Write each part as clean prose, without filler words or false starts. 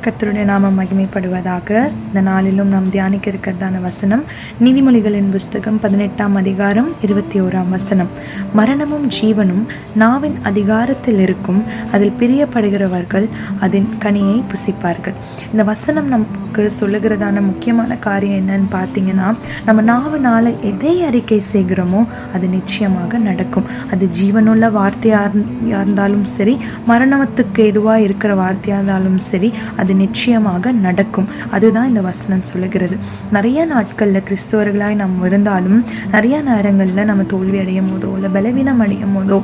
கர்த்தருடைய நாமம் மகிமைப்படுவதாக. இந்த நாளிலும் நாம் தியானிக்க இருக்கிறதான வசனம் நீதிமொழிகளின் புஸ்தகம் 18ஆம் அதிகாரம் 21ஆம் வசனம். மரணமும் ஜீவனும் நாவின் அதிகாரத்தில் இருக்கும், அதில் பிரியப்படுகிறவர்கள் அதன் கனியை புசிப்பார்கள். இந்த வசனம் நமக்கு சொல்லுகிறதான முக்கியமான காரியம் என்னன்னு பார்த்தீங்கன்னா, நம்ம நாவினால எதை அறிக்கை செய்கிறோமோ அது நிச்சயமாக நடக்கும். அது ஜீவனுள்ள வார்த்தையாக இருந்தாலும் சரி, மரணத்துக்கு எதுவாக இருக்கிற வார்த்தையாக இருந்தாலும் சரி, அது நிச்சயமாக நடக்கும். அதுதான் இந்த வசனம் சொல்லுகிறது. நிறைய நாட்களில் கிறிஸ்தவர்களாய் நாம் இருந்தாலும் நிறைய நேரங்களில் நம்ம தோல்வி அடையும் போதோ இல்லை பலவீனம் அடையும் போதோ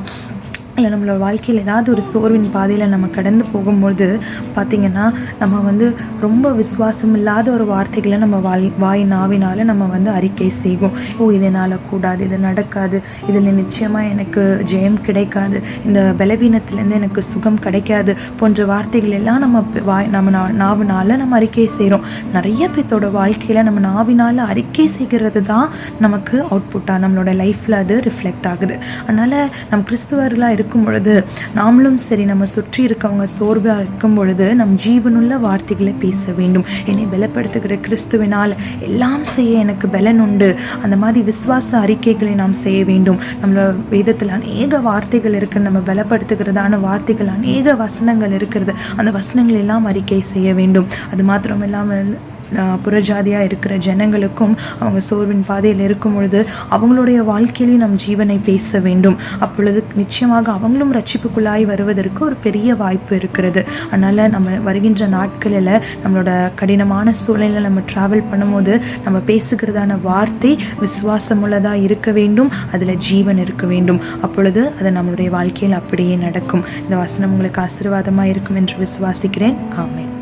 இல்லை நம்மளோட வாழ்க்கையில் ஏதாவது ஒரு சோர்வின் பாதையில் நம்ம கடந்து போகும்போது பார்த்திங்கன்னா, நம்ம ரொம்ப விசுவாசம் இல்லாத ஒரு வார்த்தைகளை நம்ம வாய் நாவினால் நம்ம அறிக்கை செய்வோம். இதனால் கூடாது, இது நடக்காது, இதில் நிச்சயமாக எனக்கு ஜெயம் கிடைக்காது, இந்த பலவீனத்திலேருந்து எனக்கு சுகம் கிடைக்காது போன்ற வார்த்தைகள் எல்லாம் நம்ம நாவினால் நம்ம அறிக்கை செய்கிறோம். நிறைய பேர்த்தோட வாழ்க்கையில் நம்ம நாவினால் அறிக்கை செய்கிறது தான் நமக்கு அவுட்புட்டாக நம்மளோட லைஃப்பில் அது ரிஃப்ளெக்ட் ஆகுது. அதனால் நம்ம கிறிஸ்துவர்களாக இருக்கும் பொழுது நாமளும் சரி, நம்ம சுற்றி இருக்கவங்க சோர்வாக இருக்கும் பொழுது நம் ஜீவனுள்ள வார்த்தைகளை பேச வேண்டும். என்னை பலப்படுத்துகிற கிறிஸ்துவினால் எல்லாம் செய்ய எனக்கு பலன் உண்டு, அந்த மாதிரி விசுவாச அறிக்கைகளை நாம் செய்ய வேண்டும். நம்மளோட வேதத்தில் அநேக வார்த்தைகள் இருக்குது, நம்ம பலப்படுத்துகிறதான வார்த்தைகள் அநேக வசனங்கள் இருக்கிறது. அந்த வசனங்கள் எல்லாம் அறிக்கை செய்ய வேண்டும். அது மாத்திரம் இல்லாமல் புறஜாதியாக இருக்கிற ஜனங்களுக்கும் அவங்க சோர்வின் பாதையில் இருக்கும் பொழுது அவங்களுடைய வாழ்க்கையிலையும் நம் ஜீவனை பேச வேண்டும். அப்பொழுது நிச்சயமாக அவங்களும் ரட்சிப்புக்குள்ளாய் வருவதற்கு ஒரு பெரிய வாய்ப்பு இருக்கிறது. அதனால் நம்ம வருகின்ற நாட்களில் நம்மளோட கடினமான சூழ்நிலையில் நம்ம ட்ராவல் பண்ணும்போது நம்ம பேசுகிறதான வார்த்தை விசுவாசமுள்ளதாக இருக்க வேண்டும், அதில் ஜீவன் இருக்க வேண்டும். அப்பொழுது அது நம்மளுடைய வாழ்க்கையில் அப்படியே நடக்கும். இந்த வசனம் உங்களுக்கு ஆசீர்வாதமாக இருக்கும் என்று விசுவாசிக்கிறேன். ஆமென்.